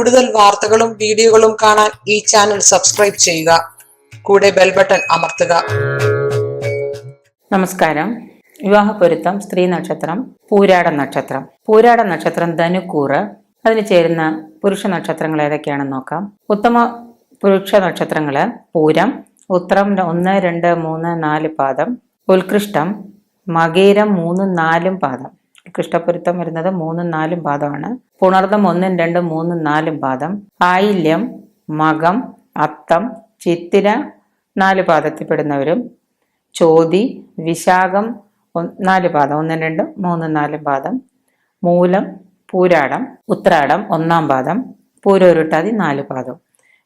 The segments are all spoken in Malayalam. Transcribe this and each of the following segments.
കൂടുതൽ വാർത്തകളും വീഡിയോകളും കാണാൻ ഈ ചാനൽ സബ്സ്ക്രൈബ് ചെയ്യുക. കൂടെ ബെൽ ബട്ടൺ അമർത്തുക. നമസ്കാരം. വിവാഹപ്പൊരുത്തം സ്ത്രീ നക്ഷത്രം പൂരാട നക്ഷത്രം. പൂരാട നക്ഷത്രം ധനുക്കൂറ്. അതിന് ചേരുന്ന പുരുഷ നക്ഷത്രങ്ങൾ ഏതൊക്കെയാണെന്ന് നോക്കാം. ഉത്തമ പുരുഷ നക്ഷത്രങ്ങള് പൂരം, ഉത്രം 1, 2, 3, 4 പാദം, ഉത്കൃഷ്ടം, മകേരം 3, 4 പാദം. ഉത്കൃഷ്ടപ്പൊരുത്തം വരുന്നത് 3, 4 പാദമാണ്. പുണർദം 1, 2, 3, 4 പാദം, ആയില്യം, മകം, അത്തം, ചിത്തിര 4 പാദത്തിൽപ്പെടുന്നവരും, ചോതി, വിശാഖം 4 പാദം, 1, 2, 3, 4 പാദം, മൂലം, പൂരാടം, ഉത്രാടം 1 പാദം, പൂരോരുട്ടാതി 4 പാദം.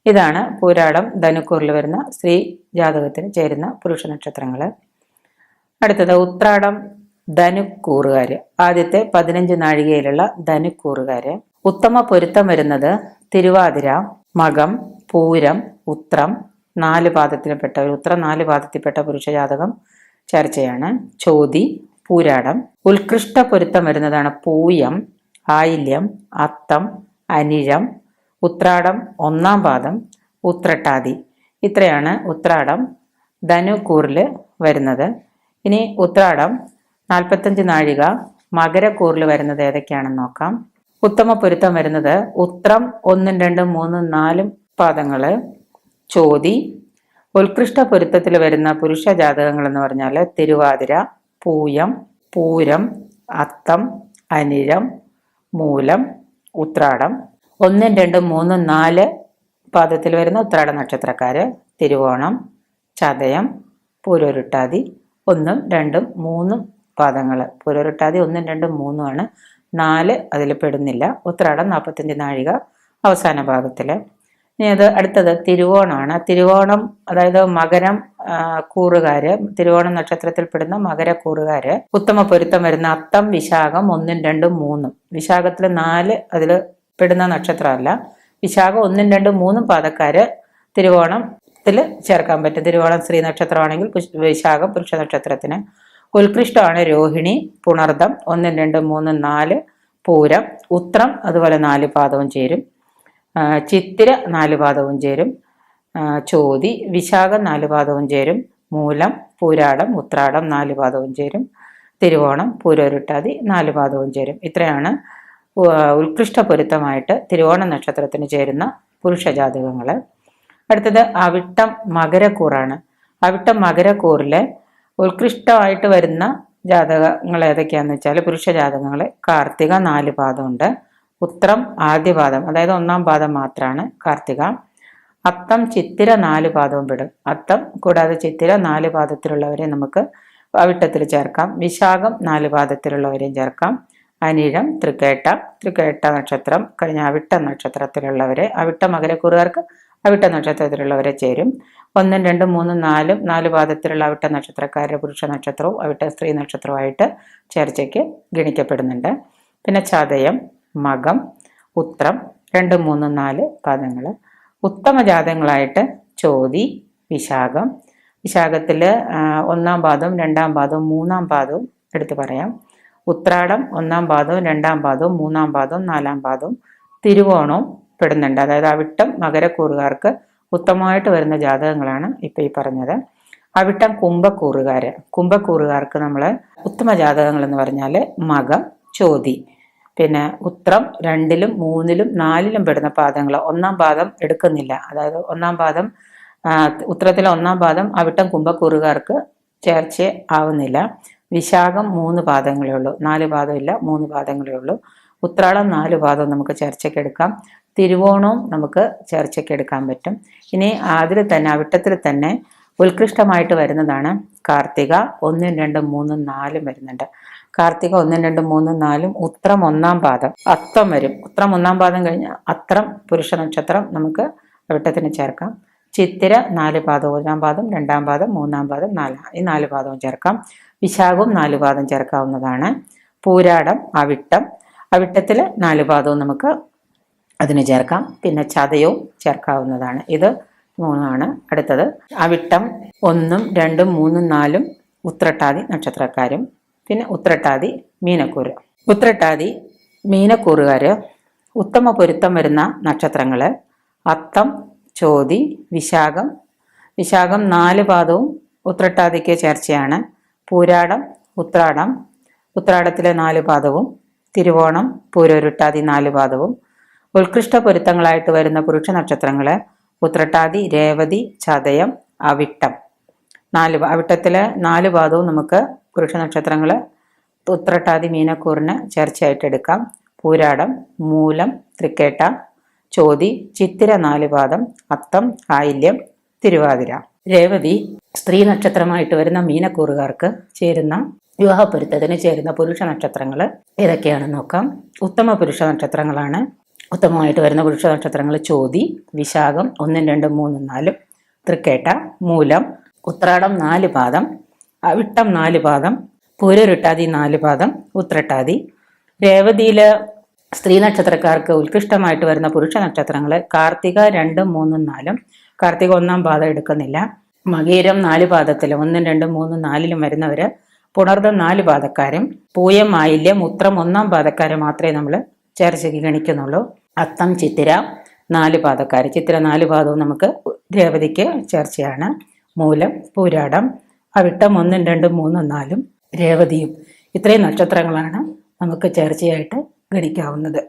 ഇതാണ് പൂരാടം ധനുക്കൂറിൽ വരുന്ന സ്ത്രീ ജാതകത്തിന് ചേരുന്ന പുരുഷ നക്ഷത്രങ്ങൾ. അടുത്തത് ഉത്രാടം ധനുക്കൂറുകാര്. ആദ്യത്തെ 15 നാഴികയിലുള്ള ധനുക്കൂറുകാര്. ഉത്തമ പൊരുത്തം വരുന്നത് തിരുവാതിര, മകം, പൂരം, ഉത്രം 4 പാദത്തിൽപ്പെട്ടവർ. ഉത്രം 4 പാദത്തിൽപ്പെട്ട പുരുഷ ജാതകം ചർച്ചയാണ്. ചോതി, പൂരാടം. ഉത്കൃഷ്ട പൊരുത്തം വരുന്നതാണ് പൂയം, ആയില്യം, അത്തം, അനിഴം, ഉത്രാടം 1 പാദം, ഉത്രട്ടാതി. ഇത്രയാണ് ഉത്രാടം ധനുക്കൂറിൽ വരുന്നത്. ഇനി ഉത്രാടം 45 നാഴിക മകരക്കൂറിൽ വരുന്നത് ഏതൊക്കെയാണെന്ന് നോക്കാം. ഉത്തമ പൊരുത്തം വരുന്നത് ഉത്രം 1, 2, 3, 4 പാദങ്ങള്, ചോതി. ഉത്കൃഷ്ട പൊരുത്തത്തിൽ വരുന്ന പുരുഷ ജാതകങ്ങൾ എന്ന് പറഞ്ഞാൽ തിരുവാതിര, പൂയം, പൂരം, അത്തം, അനിഴം, മൂലം, ഉത്രാടം. 1, 2, 3, 4 പാദത്തിൽ വരുന്ന ഉത്രാട നക്ഷത്രക്കാര് തിരുവോണം, ചതയം, പൂരോരുട്ടാതി 1, 2, 3 പാദങ്ങൾ. പൂരോരുട്ടാതി 1, 2, 3 ആണ്. 4 അതിൽ പെടുന്നില്ല. ഉത്രാടം 45 നാഴിക അവസാന ഭാഗത്തില്. ഇനി അത് അടുത്തത് തിരുവോണമാണ്. തിരുവോണം അതായത് മകരം കൂറുകാര്, തിരുവോണം നക്ഷത്രത്തിൽപ്പെടുന്ന മകരക്കൂറുകാര്. ഉത്തമ പൊരുത്തം വരുന്ന അത്തം, വിശാഖം 1, 2, 3. വിശാഖത്തില് 4 അതിൽ പെടുന്ന നക്ഷത്രമല്ല. വിശാഖം 1, 2, 3 പാദക്കാര് തിരുവോണത്തിൽ ചേർക്കാൻ പറ്റും. തിരുവോണം സ്ത്രീ നക്ഷത്രമാണെങ്കിൽ വിശാഖം പുരുഷ നക്ഷത്രത്തിന്. ഉത്കൃഷ്ടമാണ് രോഹിണി, പുണർദം 1, 2, 3, 4, പൂരം, ഉത്രം അതുപോലെ 4 പാദവും ചേരും, ചിത്തിര 4 പാദവും ചേരും, ചോതി, വിശാഖം 4 പാദവും ചേരും, മൂലം, പൂരാടം, ഉത്രാടം 4 പാദവും ചേരും, തിരുവോണം, പൂരോരുട്ടാതി 4 പാദവും ചേരും. ഇത്രയാണ് ഉത്കൃഷ്ട പൊരുത്തമായിട്ട് തിരുവോണ നക്ഷത്രത്തിന് ചേരുന്ന പുരുഷ ജാതകങ്ങള്. അടുത്തത് അവിട്ടം മകരക്കൂറാണ്. അവിട്ടം മകരക്കൂറിലെ ഉത്കൃഷ്ടമായിട്ട് വരുന്ന ജാതകങ്ങൾ ഏതൊക്കെയാന്ന് വെച്ചാൽ പുരുഷ ജാതകങ്ങള് കാർത്തിക 4 പാദമുണ്ട്, ഉത്രം ആദ്യ പാദം അതായത് 1 പാദം മാത്രമാണ് കാർത്തിക, അത്തം, ചിത്തിര 4 പാദവും പെടും. അത്തം കൂടാതെ ചിത്തിര 4 പാദത്തിലുള്ളവരെ നമുക്ക് അവിട്ടത്തിൽ ചേർക്കാം. വിശാഖം 4 പാദത്തിലുള്ളവരെയും ചേർക്കാം. അനിഴം, തൃക്കേട്ട നക്ഷത്രം കഴിഞ്ഞ അവിട്ട നക്ഷത്രത്തിലുള്ളവരെ, അവിട്ട മകരക്കൂറുകാർക്ക് അവിട്ട നക്ഷത്രത്തിലുള്ളവരെ ചേരും. 1, 2, 3, 4 പാദത്തിലുള്ള അവിട്ട നക്ഷത്രക്കാരുടെ പുരുഷ നക്ഷത്രവും അവിട്ട സ്ത്രീ നക്ഷത്രവുമായിട്ട് ചേർച്ചയ്ക്ക് ഗണിക്കപ്പെടുന്നുണ്ട്. പിന്നെ ചതയം, മകം, ഉത്രം 2, 3, 4 പാദങ്ങൾ. ഉത്തമ ജാതകങ്ങളായിട്ട് ചോതി, വിശാഖം. വിശാഖത്തില് 1 പാദവും 2 പാദവും 3 പാദവും എടുത്തു പറയാം. ഉത്രാടം 1 പാദവും 2 പാദവും 3 പാദവും 4 പാദവും. തിരുവോണവും പെടുന്നുണ്ട്. അതായത് അവിട്ടം മകരക്കൂറുകാർക്ക് ഉത്തമമായിട്ട് വരുന്ന ജാതകങ്ങളാണ് ഇപ്പൊ ഈ പറഞ്ഞത്. അവിട്ടം കുംഭക്കൂറുകാർക്ക് നമ്മൾ ഉത്തമ ജാതകങ്ങൾ എന്ന് പറഞ്ഞാൽ മകം, ചോതി. പിന്നെ ഉത്രം 2, 3, 4 പെടുന്ന പാദങ്ങൾ. 1 പാദം എടുക്കുന്നില്ല. അതായത് 1 പാദം ഉത്രത്തിലെ 1 പാദം അവിട്ടം കുംഭക്കൂറുകാർക്ക് ചേർച്ച ആവുന്നില്ല. വിശാഖം 3 പാദങ്ങളേ ഉള്ളൂ, 4 പാദമില്ല, 3 പാദങ്ങളേ ഉള്ളൂ. ഉത്രാടം 4 പാദം നമുക്ക് ചേർച്ചയ്ക്ക് എടുക്കാം. തിരുവോണവും നമുക്ക് ചേർച്ചയ്ക്ക് എടുക്കാൻ പറ്റും. ഇനി അതിൽ തന്നെ അവിട്ടത്തിൽ തന്നെ ഉത്കൃഷ്ടമായിട്ട് വരുന്നതാണ് കാർത്തിക 1, 2, 3, 4 വരുന്നുണ്ട്. കാർത്തിക 1, 2, 3, 4 ഉത്രം 1 പാദം, അത്തം വരും. ഉത്രം 1 പാദം കഴിഞ്ഞ് അത്രം പുരുഷ നക്ഷത്രം നമുക്ക് അവിട്ടത്തിന് ചേർക്കാം. ചിത്തിര 4 പാദം, 1 പാദം, 2 പാദം, 3 പാദം, 4 ഈ 4 പാദവും ചേർക്കാം. വിശാഖവും 4 പാദം ചേർക്കാവുന്നതാണ്. പൂരാടം, അവിട്ടത്തിൽ 4 പാദവും നമുക്ക് അതിന് ചേർക്കാം. പിന്നെ ചതയവും ചേർക്കാവുന്നതാണ്. ഇത് 3 അടുത്തത് അവിട്ടം 1, 2, 3, 4 ഉത്രട്ടാതി നക്ഷത്രക്കാരും. പിന്നെ ഉത്രട്ടാതി മീനക്കൂറ്. ഉത്രട്ടാതി മീനക്കൂറുകാര് ഉത്തമ പൊരുത്തം വരുന്ന നക്ഷത്രങ്ങൾ അത്തം, ചോതി, വിശാഖം. വിശാഖം 4 പാദവും ഉത്രട്ടാതിക്ക് ചേർച്ചയാണ്. പൂരാടം, ഉത്രാടം, ഉത്രാടത്തിലെ 4 പാദവും, തിരുവോണം, പൂരോരുട്ടാതി 4 പാദവും. ഉത്കൃഷ്ട പൊരുത്തങ്ങളായിട്ട് വരുന്ന പുരുഷ നക്ഷത്രങ്ങൾ ഉത്രട്ടാതി, രേവതി, ചതയം, അവിട്ടം. അവിട്ടത്തിലെ 4 പാദവും നമുക്ക് പുരുഷ നക്ഷത്രങ്ങൾ ഉത്രട്ടാതി, മീനക്കൂറിന് ചേർച്ചയായിട്ട് എടുക്കാം. പൂരാടം, മൂലം, തൃക്കേട്ട, ചോതി, ചിത്തിര 4 പാദം, അത്തം, ആയില്യം, തിരുവാതിര. രേവതി സ്ത്രീ നക്ഷത്രമായിട്ട് വരുന്ന മീനക്കൂറുകാർക്ക് ചേരുന്ന വിവാഹപ്പൊരുത്തത്തിന് ചേരുന്ന പുരുഷ നക്ഷത്രങ്ങൾ ഏതൊക്കെയാണെന്ന് നോക്കാം. ഉത്തമ പുരുഷ നക്ഷത്രങ്ങളാണ്. ഉത്തമമായിട്ട് വരുന്ന പുരുഷ നക്ഷത്രങ്ങൾ ചോതി, വിശാഖം 1, 2, 3, 4, തൃക്കേട്ട, മൂലം, ഉത്രാടം 4 പാദം, അവിട്ടം 4 പാദം, പൂരരുട്ടാതി 4 പാദം, ഉത്രട്ടാതി. രേവതിയില് സ്ത്രീ നക്ഷത്രക്കാർക്ക് ഉത്കൃഷ്ടമായിട്ട് വരുന്ന പുരുഷ നക്ഷത്രങ്ങൾ കാർത്തിക 2, 3, 4. കാർത്തിക 1-ാം പാദം എടുക്കുന്നില്ല. മകീരം 4 പാദത്തിൽ 1, 2, 3, 4 വരുന്നവര് പുണർദം 4 പാദക്കാരും, പൂയം, ആയില്യം, ഉത്രം 1-ാം പാദക്കാരെ മാത്രമേ നമ്മൾ ചേർച്ചയ്ക്ക് ഗണിക്കുന്നുള്ളൂ. അത്തം, ചിത്തിര 4 പാദക്കാർ. ചിത്തിര 4 പാദവും നമുക്ക് രേവതിക്ക് ചേർച്ചയാണ്. മൂലം, പൂരാടം, അവിട്ടം 1, 2, 3, 4, രേവതിയും. ഇത്രയും നക്ഷത്രങ്ങളാണ് നമുക്ക് ചേർച്ചയായിട്ട് ഗണിക്കാവുന്നത്.